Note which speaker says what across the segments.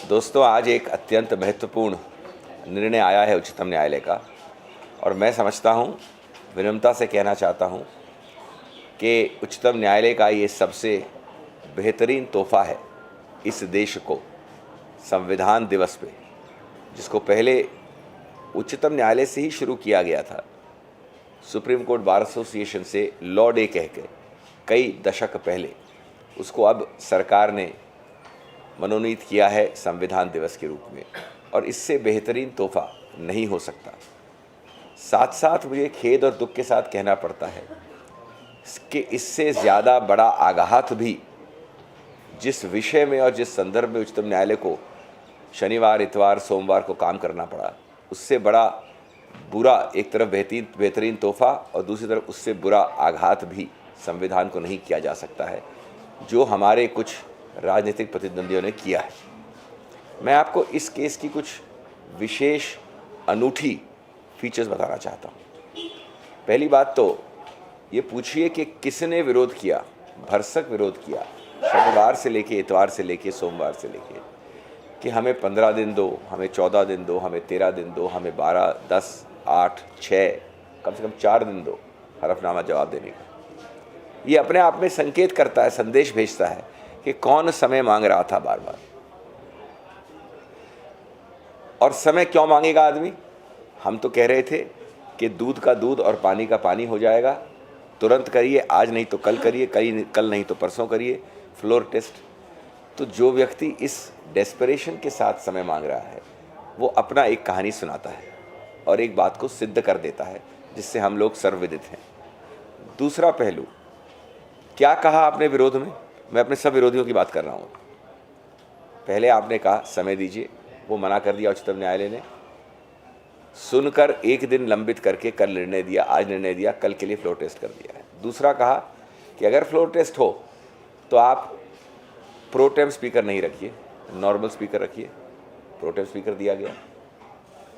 Speaker 1: दोस्तों, आज एक अत्यंत महत्वपूर्ण निर्णय आया है उच्चतम न्यायालय का, और मैं समझता हूँ, विनम्रता से कहना चाहता हूँ कि उच्चतम न्यायालय का ये सबसे बेहतरीन तोहफ़ा है इस देश को संविधान दिवस पे, जिसको पहले उच्चतम न्यायालय से ही शुरू किया गया था। सुप्रीम कोर्ट बार एसोसिएशन से लॉ डे कह के कई दशक पहले उसको अब सरकार ने मनोनीत किया है संविधान दिवस के रूप में, और इससे बेहतरीन तोहफ़ा नहीं हो सकता। साथ साथ मुझे खेद और दुख के साथ कहना पड़ता है कि इससे ज़्यादा बड़ा आघात भी जिस विषय में और जिस संदर्भ में उच्चतम न्यायालय को शनिवार, इतवार, सोमवार को काम करना पड़ा, उससे बड़ा बुरा एक तरफ बेहतरीन तोहफ़ा और दूसरी तरफ उससे बुरा आघात भी संविधान को नहीं किया जा सकता है, जो हमारे कुछ राजनीतिक प्रतिद्वंदियों ने किया है। मैं आपको इस केस की कुछ विशेष अनूठी फीचर्स बताना चाहता हूँ। पहली बात तो ये पूछिए कि किसने विरोध किया, भरसक विरोध किया, शनिवार से लेके इतवार से लेके सोमवार से लेके, कि हमें 15 दिन दो, हमें 14 दिन दो, हमें 13 दिन दो, हमें 12, 10, 8, 6, कम से कम 4 दिन दो हलफनामा जवाब देने का। ये अपने आप में संकेत करता है, संदेश भेजता है कि कौन समय मांग रहा था बार बार। और समय क्यों मांगेगा आदमी? हम तो कह रहे थे कि दूध का दूध और पानी का पानी हो जाएगा, तुरंत करिए, आज नहीं तो कल करिए, कल नहीं तो परसों करिए फ्लोर टेस्ट। तो जो व्यक्ति इस डेस्परेशन के साथ समय मांग रहा है, वो अपना एक कहानी सुनाता है और एक बात को सिद्ध कर देता है, जिससे हम लोग सर्वविदित हैं। दूसरा पहलू, क्या कहा आपने विरोध में? मैं अपने सब विरोधियों की बात कर रहा हूँ। पहले आपने कहा समय दीजिए, वो मना कर दिया उच्चतम न्यायालय ने। सुनकर एक दिन लंबित करके कल निर्णय दिया, आज निर्णय दिया, कल के लिए फ्लोर टेस्ट कर दिया है। दूसरा कहा कि अगर फ्लोर टेस्ट हो तो आप प्रोटेम स्पीकर नहीं रखिए, नॉर्मल स्पीकर रखिए। प्रोटेम स्पीकर दिया गया।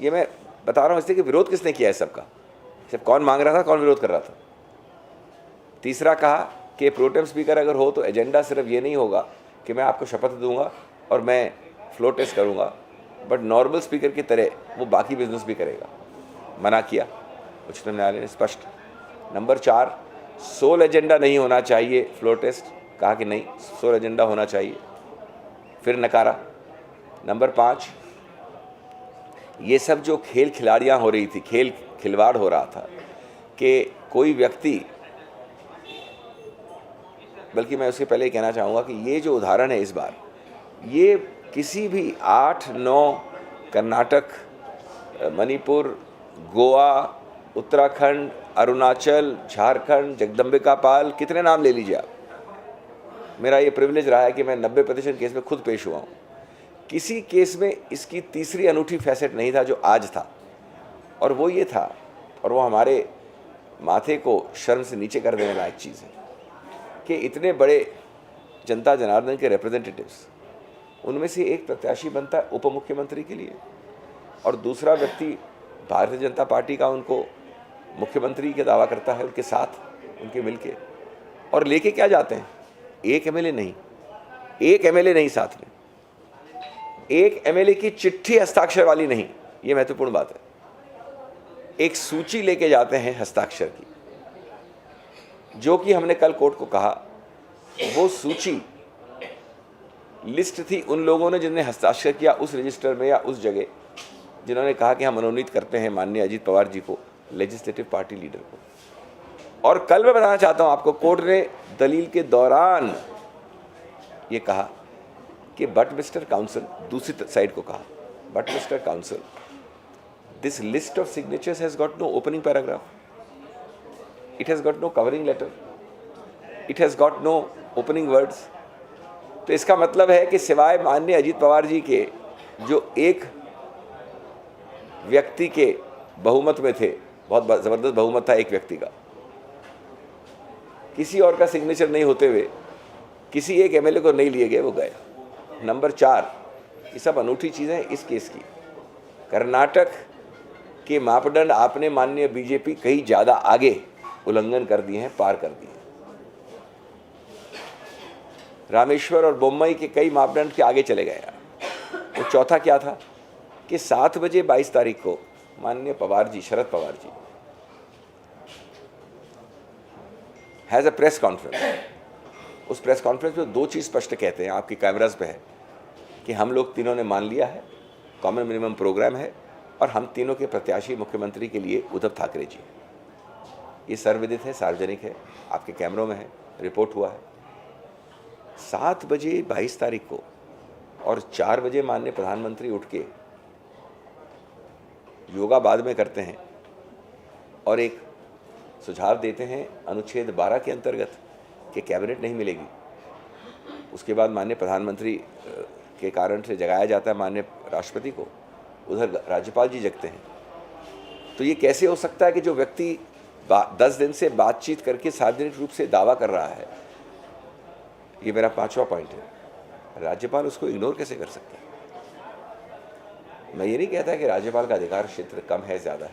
Speaker 1: ये मैं बता रहा हूँ इसलिए कि विरोध किसने किया है सबका, सिर्फ कौन मांग रहा था, कौन विरोध कर रहा था। तीसरा कहा कि प्रोटेम स्पीकर अगर हो तो एजेंडा सिर्फ ये नहीं होगा कि मैं आपको शपथ दूंगा और मैं फ्लोर टेस्ट करूंगा, बट नॉर्मल स्पीकर की तरह वो बाकी बिजनेस भी करेगा। मना किया उच्चतम न्यायालय ने स्पष्ट। नंबर 4, सोल एजेंडा नहीं होना चाहिए फ्लोर टेस्ट, कहा कि नहीं, सोल एजेंडा होना चाहिए, फिर नकारा। नंबर 5, ये सब जो खेल खिलाड़ियाँ हो रही थी, खेल खिलवाड़ हो रहा था कि कोई व्यक्ति, बल्कि मैं उसके पहले ही कहना चाहूँगा कि ये जो उदाहरण है इस बार, ये किसी भी 8, 9 कर्नाटक, मणिपुर, गोवा, उत्तराखंड, अरुणाचल, झारखंड, जगदम्बिका पाल, कितने नाम ले लीजिए आप। मेरा ये प्रिविलेज रहा है कि मैं 90% केस में खुद पेश हुआ हूँ। किसी केस में इसकी तीसरी अनूठी फैसेट नहीं था जो आज था, और वो ये था, और वो हमारे माथे को शर्म से नीचे कर देने लायक चीज़ है, कि इतने बड़े जनता जनार्दन के रिप्रेजेंटेटिव्स, उनमें से एक प्रत्याशी बनता है उप मुख्यमंत्री के लिए, और दूसरा व्यक्ति भारतीय जनता पार्टी का उनको मुख्यमंत्री का दावा करता है उनके साथ, उनके मिलके, और लेके क्या जाते हैं? एक एमएलए नहीं साथ में, एक एमएलए की चिट्ठी हस्ताक्षर वाली नहीं, ये महत्वपूर्ण बात है। एक सूची लेके जाते हैं हस्ताक्षर की, जो कि हमने कल कोर्ट को कहा, वो सूची लिस्ट थी उन लोगों ने जिन्हें हस्ताक्षर किया उस रजिस्टर में या उस जगह, जिन्होंने कहा कि हम मनोनीत करते हैं माननीय अजीत पवार जी को, लेजिस्लेटिव पार्टी लीडर को। और कल मैं बताना चाहता हूं आपको, कोर्ट ने दलील के दौरान ये कहा कि बट मिस्टर काउंसिल, दूसरी साइड को कहा, but mister counsel, this list of signatures has got no opening paragraph, it has got no covering letter, it has got no opening words। तो इसका मतलब है कि सिवाय माननीय अजीत पवार जी के, जो एक व्यक्ति के बहुमत में थे, बहुत ज़बरदस्त बहुमत था एक व्यक्ति का, किसी और का सिग्नेचर नहीं होते हुए किसी एक एमएलए को नहीं लिए गए, वो गए। नंबर 4, ये सब अनूठी चीज़ें हैं इस केस की। कर्नाटक के मापदंड आपने माननीय बीजेपी कहीं ज़्यादा आगे उल्लंघन कर दिए हैं, पार कर दिए। रामेश्वर और बोम्मई के कई मापदंड के आगे चले गए। वो चौथा क्या था कि 7 बजे 22 तारीख को माननीय Pawar ji, Sharad Pawar ji has a press conference. उस प्रेस कॉन्फ्रेंस में 2 चीज़ स्पष्ट कहते हैं, आपकी कैमरास पे है, कि हम लोग तीनों ने मान लिया है, कॉमन मिनिमम प्रोग्राम है और हम तीनों के प्रत्याशी मुख्यमंत्री के लिए उद्धव ठाकरे जी। ये सर्वविदित है, सार्वजनिक है, आपके कैमरों में है, रिपोर्ट हुआ है। 7 बजे 22 तारीख को और 4 बजे माननीय प्रधानमंत्री उठ के योगा बाद में करते हैं और एक सुझाव देते हैं अनुच्छेद 12 के अंतर्गत कि कैबिनेट नहीं मिलेगी। उसके बाद माननीय प्रधानमंत्री के कारण से जगाया जाता है माननीय राष्ट्रपति को, उधर राज्यपाल जी जगते हैं। तो ये कैसे हो सकता है कि जो व्यक्ति 10 दिन से बातचीत करके सार्वजनिक रूप से दावा कर रहा है, ये मेरा 5वां पॉइंट है, राज्यपाल उसको इग्नोर कैसे कर सकता है? मैं ये नहीं कहता कि राज्यपाल का अधिकार क्षेत्र कम है, ज़्यादा है,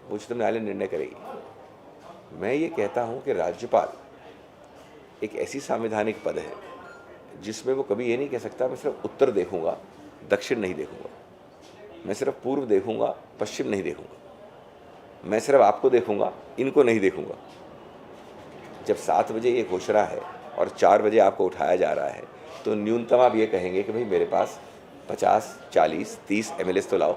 Speaker 1: वो उच्चतम न्यायालय निर्णय करेगी। मैं ये कहता हूँ कि राज्यपाल एक ऐसी संवैधानिक पद है जिसमें वो कभी ये नहीं कह सकता मैं सिर्फ उत्तर देखूंगा, दक्षिण नहीं देखूंगा, मैं सिर्फ पूर्व देखूंगा, पश्चिम नहीं देखूंगा, मैं सिर्फ आपको देखूंगा, इनको नहीं देखूंगा। जब 7 बजे ये घोषणा है और 4 बजे आपको उठाया जा रहा है, तो न्यूनतम आप ये कहेंगे कि भाई मेरे पास 50, 40, 30 MLA तो लाओ।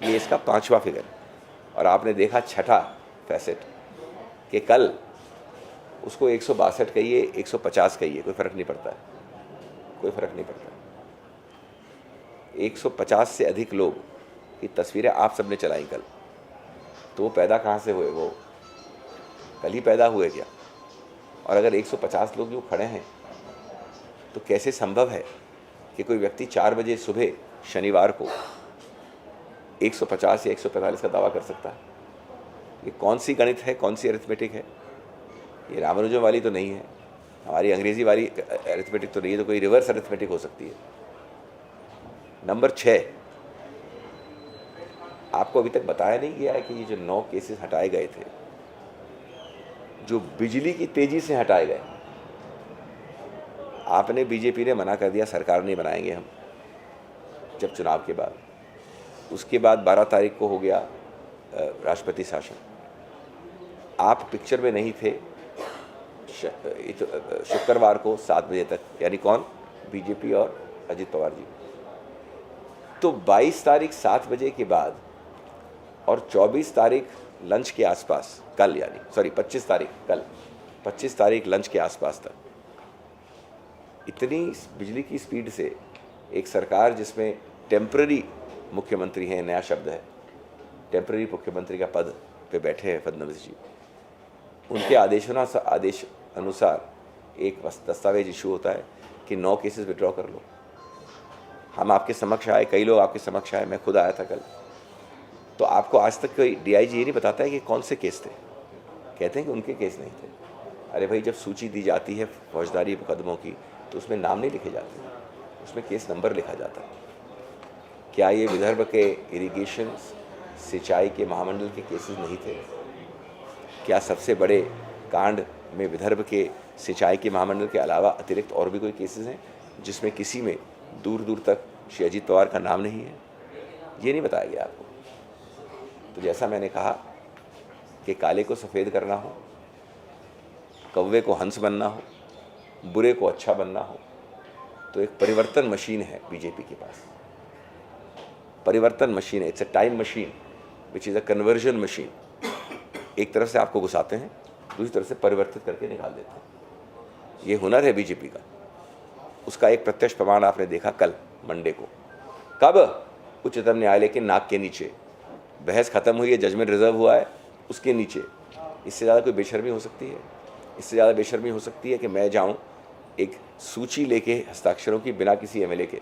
Speaker 1: ये इसका 5वां फिगर। और आपने देखा 6ठा फैसेट कि कल उसको 162 कहिए, 150 कहिए, कोई फ़र्क नहीं पड़ता है, कोई फ़र्क नहीं पड़ता। 150 से अधिक लोग की तस्वीरें आप सबने चलाई कल, तो वो पैदा कहाँ से हुए? वो कल ही पैदा हुए क्या? और अगर 150 लोग जो खड़े हैं तो कैसे संभव है कि कोई व्यक्ति 4 बजे सुबह शनिवार को 150 या 145 का दावा कर सकता है? ये कौन सी गणित है, कौन सी अरिथमेटिक है? ये रामानुजन वाली तो नहीं है, हमारी अंग्रेजी वाली अरिथमेटिक तो नहीं है, तो कोई रिवर्स अरिथमेटिक हो सकती है। नंबर 6, आपको अभी तक बताया नहीं गया है कि ये जो 9 केसेस हटाए गए थे, जो बिजली की तेजी से हटाए गए, आपने, बीजेपी ने मना कर दिया, सरकार नहीं बनाएंगे हम, जब चुनाव के बाद। उसके बाद 12 तारीख को हो गया राष्ट्रपति शासन, आप पिक्चर में नहीं थे शुक्रवार को 7 बजे तक, यानी कौन? बीजेपी और अजित पवार जी। तो 22 तारीख 7 बजे के बाद और 24 तारीख लंच के आसपास, कल यानी 25 तारीख, कल 25 तारीख लंच के आसपास तक इतनी बिजली की स्पीड से एक सरकार जिसमें टेम्पररी मुख्यमंत्री हैं, नया शब्द है, टेम्पररी मुख्यमंत्री का पद पे बैठे हैं फडणवीस जी, उनके आदेश अनुसार एक दस्तावेज इशू होता है कि 9 केसेस विड्रॉ कर लो। हम आपके समक्ष आए, कई लोग आपके समक्ष आए, मैं खुद आया था कल। तो आपको आज तक कोई DIG ये नहीं बताता है कि कौन से केस थे, कहते हैं कि उनके केस नहीं थे। अरे भाई, जब सूची दी जाती है फौजदारी मुकदमों की तो उसमें नाम नहीं लिखे जाते, उसमें केस नंबर लिखा जाता है। क्या ये विदर्भ के इरिगेशन सिंचाई के महामंडल के केसेस नहीं थे? क्या सबसे बड़े कांड में विदर्भ के सिंचाई के महामंडल के अलावा अतिरिक्त और भी कोई केसेस हैं जिसमें किसी में दूर दूर तक श्री अजित पवार का नाम नहीं है? ये नहीं बताया गया आपको। तो जैसा मैंने कहा कि काले को सफ़ेद करना हो, कौवे को हंस बनना हो, बुरे को अच्छा बनना हो, तो एक परिवर्तन मशीन है बीजेपी के पास। परिवर्तन मशीन है, it's a time machine which is a conversion machine. एक तरफ से आपको घुसाते हैं, दूसरी तरफ से परिवर्तित करके निकाल देते हैं। ये हुनर है बीजेपी का। उसका एक प्रत्यक्ष प्रमाण आपने देखा कल मंडे को। कब? उच्चतम न्यायालय के नाक के नीचे बहस खत्म हुई है, जजमेंट रिजर्व हुआ है, उसके नीचे। इससे ज़्यादा कोई बेशर्मी हो सकती है? इससे ज़्यादा बेशर्मी हो सकती है कि मैं जाऊं एक सूची लेके हस्ताक्षरों की बिना किसी MLA के?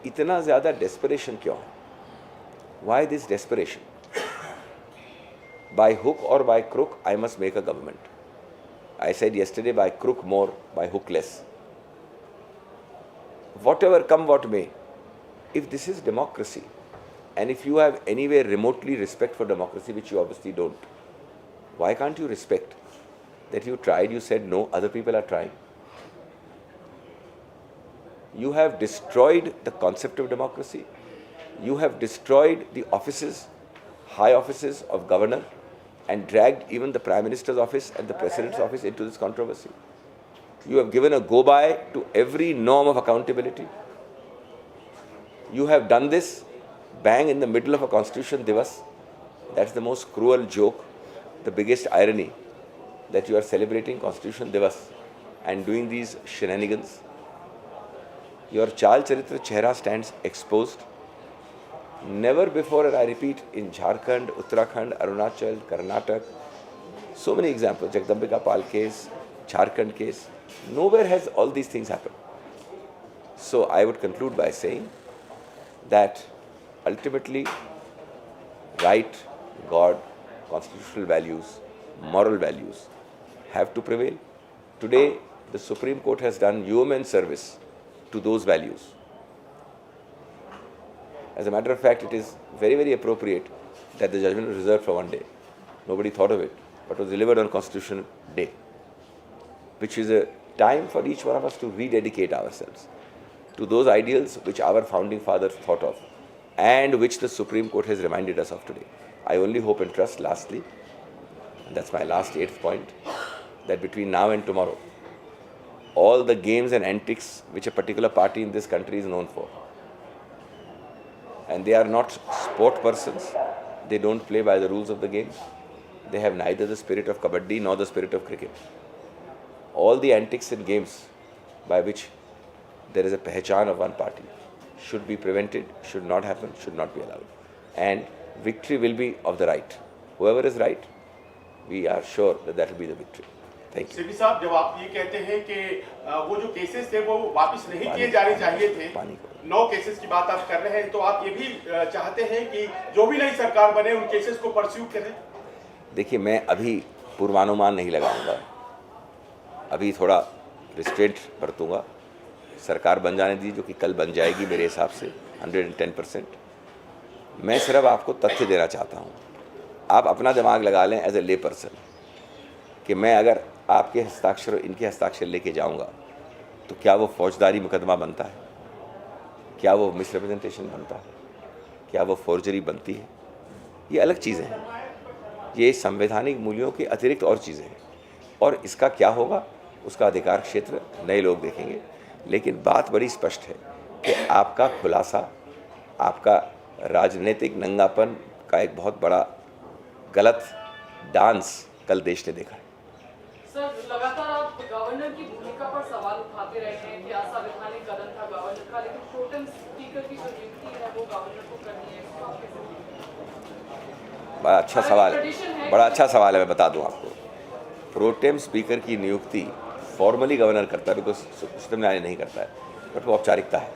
Speaker 1: इतना ज़्यादा डेस्परेशन क्यों है? Why this desperation? By hook और by crook I must make a government. I said yesterday, by crook more, by hook less. Whatever come what may, if this is democracy, and if you have anywhere remotely respect for democracy, which you obviously don't, why can't you respect that you tried, you said no, other people are trying? You have destroyed the concept of democracy. You have destroyed the offices, high offices of governor, and dragged even the Prime Minister's office and the President's office into this controversy. You have given a go-by to every norm of accountability. You have done this bang in the middle of a Constitution Divas. That's the most cruel joke, the biggest irony, that you are celebrating Constitution Divas and doing these shenanigans. Your Chal Charitra Chehra stands exposed. Never before, and I repeat, in Jharkhand, Uttarakhand, Arunachal, Karnataka, so many examples, Jagdambika Pal case, Jharkhand case, nowhere has all these things happened. So I would conclude by saying that ultimately, right, God, constitutional values, moral values have to prevail. Today, the Supreme Court has done yeoman service to those values. As a matter of fact, it is very, very appropriate that the judgment was reserved for one day. Nobody thought of it, but was delivered on Constitution Day, which is a time for each one of us to rededicate ourselves to those ideals which our founding fathers thought of and which the Supreme Court has reminded us of today. I only hope and trust, lastly, and that's my last 8th point, that between now and tomorrow, all the games and antics which a particular party in this country is known for, and they are not sport persons, they don't play by the rules of the game, they have neither the spirit of kabaddi nor the spirit of cricket. All the antics and games by which there is a pehchan of one party should be prevented, should not happen, should not be allowed. And victory will be of the right. Whoever is right, we are sure that that will be the victory. Thank you.
Speaker 2: CP साहब, जब आप ये कहते हैं कि वो जो cases थे वो वापस नहीं किए जाने चाहिए थे, 9 केसेस की बात आप कर रहे हैं, तो आप ये भी चाहते हैं कि जो भी नई सरकार बने उन केसेस को परस्यू करें?
Speaker 1: देखिए, मैं अभी पूर्वानुमान नहीं लगाऊंगा, अभी थोड़ा रिस्ट्रेंट बरतूंगा। सरकार बन जाने दी, जो कि कल बन जाएगी मेरे हिसाब से 110%। मैं सिर्फ आपको तथ्य देना चाहता हूँ, आप अपना दिमाग लगा लें एज ए ले पर्सन, कि मैं अगर आपके हस्ताक्षर इनके हस्ताक्षर लेके जाऊंगा तो क्या वो फौजदारी मुकदमा बनता है, क्या वो मिसरिप्रेजेंटेशन बनता है, क्या वो फोर्जरी बनती है? ये अलग चीज़ें हैं, ये संवैधानिक मूल्यों के अतिरिक्त और चीज़ें हैं, और इसका क्या होगा उसका अधिकार क्षेत्र नए लोग देखेंगे। लेकिन बात बड़ी स्पष्ट है कि आपका खुलासा, आपका राजनीतिक नंगापन का एक बहुत बड़ा गलत डांस कल देश ने देखा है।
Speaker 3: सर, लगातार आप गवर्नर की भूमिका पर सवाल उठाते रहे हैं कि असंवैधानिक कदम था गवर्नर का, लेकिन प्रोटेम स्पीकर की जो नियुक्ति है वो गवर्नर को करनी है, इसको आप कैसे देखते हैं?
Speaker 1: बड़ा अच्छा सवाल है, बड़ा अच्छा सवाल है। मैं बता दूं आपको, प्रोटेम स्पीकर की नियुक्ति फॉर्मली गवर्नर करता है, बिकॉज उच्चतम न्यायालय नहीं करता है, बट वो औपचारिकता है।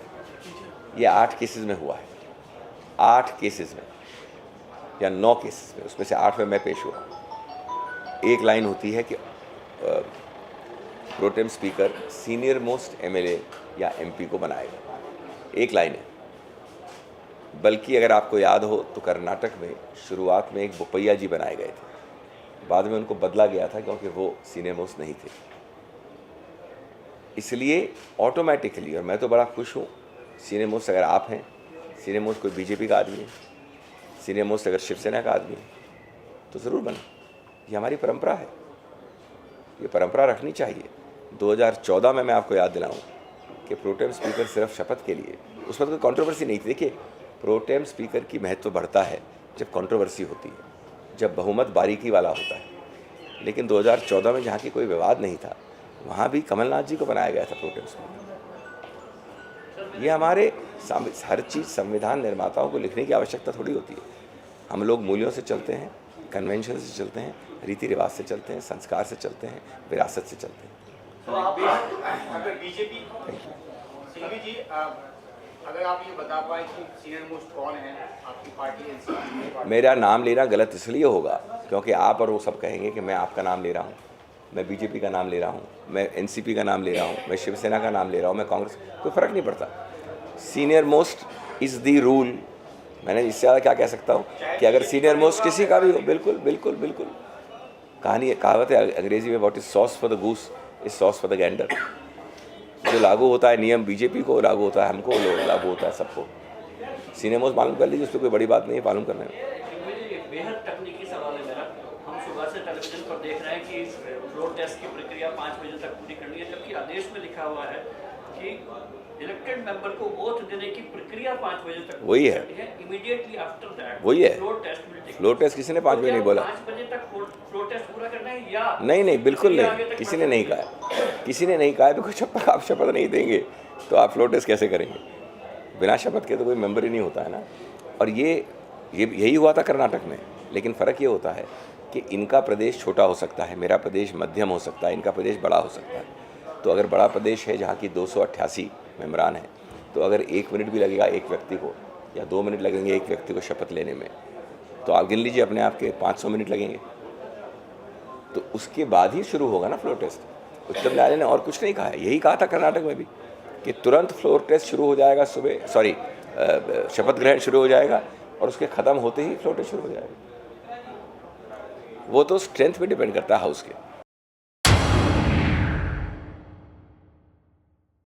Speaker 1: ये 8 केसेस में हुआ है, 8 केसेस में या 9 केसेस में, उसमें से 8 में मैं पेश हुआ। एक लाइन होती है कि protem speaker senior most MLA या एमपी को बनाएगा, एक लाइन है। बल्कि अगर आपको याद हो तो कर्नाटक में शुरुआत में एक बोपैया जी बनाए गए थे, बाद में उनको बदला गया था क्योंकि वो सीनियर मोस्ट नहीं थे। इसलिए ऑटोमेटिकली, और मैं तो बड़ा खुश हूँ, सीनियर मोस्ट अगर आप हैं, सीनियर मोस्ट कोई बीजेपी का आदमी है, सीनियर मोस्ट अगर शिवसेना का आदमी है, तो ज़रूर बने। ये हमारी परंपरा है, ये परंपरा रखनी चाहिए। 2014 में मैं आपको याद दिलाऊं कि प्रोटेम स्पीकर सिर्फ शपथ के लिए, उस वक्त कोई कंट्रोवर्सी नहीं थी। देखिए, प्रोटेम स्पीकर की महत्व बढ़ता है जब कंट्रोवर्सी होती है, जब बहुमत बारीकी वाला होता है। लेकिन 2014 में जहाँ की कोई विवाद नहीं था, वहाँ भी कमलनाथ जी को बनाया गया था प्रोटेम स्पीकर। ये हमारे हर चीज़ संविधान निर्माताओं को लिखने की आवश्यकता थोड़ी होती है। हम लोग मूल्यों से चलते हैं, कन्वेंशन से चलते हैं, रीति रिवाज से चलते हैं, संस्कार से चलते हैं, विरासत से चलते हैं।
Speaker 2: तो आप अगर बीजेपी सिंघवी जी, अगर आप ये बता पाए कि सीनियर मोस्ट कौन है आपकी पार्टी एनसीपी?
Speaker 1: मेरा नाम लेना गलत इसलिए होगा क्योंकि आप और वो सब कहेंगे कि मैं आपका नाम ले रहा हूँ, मैं बीजेपी का नाम ले रहा हूँ, मैं एनसीपी का नाम ले रहा हूँ, मैं शिवसेना का नाम ले रहा हूँ, मैं कांग्रेस, कोई फ़र्क नहीं पड़ता। Senior most is the rule. मैंने इससे ज़्यादा क्या कह सकता हूँ कि अगर सीनियर मोस्ट किसी का भी हो, बिल्कुल बिल्कुल बिल्कुल, कहावत है अंग्रेजी में, what is sauce for the goose is sauce for the Gander. जो लागू होता है नियम बीजेपी को लागू होता है, हमको लागू होता है, सबको। सिनेमोज मालूम कर लीजिए, उसमें कोई बड़ी बात नहीं है मालूम करने में।
Speaker 4: मुझे बेहद तकनीकी सवाल है मेरा। हम सुबह से टेलीविजन पर देख रहे हैं कि फ्लोर टेस्ट की प्रक्रिया 5 बजे तक पूरी करनी है, जबकि आदेश में लिखा हुआ है कि इलेक्टेड मेंबर को वोट देने की प्रक्रिया 5 बजे तक
Speaker 1: वही है,
Speaker 4: इमीडिएटली आफ्टर दैट
Speaker 1: वही है।
Speaker 4: Floor test will take.
Speaker 1: Floor test किसी ने 5 बजे नहीं बोला।
Speaker 4: 5 बजे तक फ्लोर टेस्ट पूरा करना है या
Speaker 1: नहीं, बिल्कुल नहीं, किसी ने नहीं कहा, किसी ने नहीं कहा। बिल्कुल शपथ, आप शपथ नहीं देंगे तो आप फ्लोर टेस्ट कैसे करेंगे? बिना शपथ के तो कोई मेंबर ही नहीं होता है ना। और ये यही हुआ था कर्नाटक में, लेकिन फ़र्क ये होता है कि इनका प्रदेश छोटा हो सकता है, मेरा प्रदेश मध्यम हो सकता है, इनका प्रदेश बड़ा हो सकता है। तो अगर बड़ा प्रदेश है जहाँ की 288 मेम्बरान हैं, तो अगर 1 मिनट भी लगेगा एक व्यक्ति को या 2 मिनट लगेंगे एक व्यक्ति को शपथ लेने में, तो आप गिन लीजिए अपने आप के 500 मिनट लगेंगे। तो उसके बाद ही शुरू होगा ना फ्लोर टेस्ट। उच्चतम न्यायालय ने और कुछ नहीं कहा है, यही कहा था कर्नाटक में भी कि तुरंत फ्लोर टेस्ट शुरू हो जाएगा, शपथ ग्रहण शुरू हो जाएगा और उसके ख़त्म होते ही फ्लोर टेस्ट शुरू हो जाएगा। वो तो स्ट्रेंथ पे डिपेंड करता है हाउस के।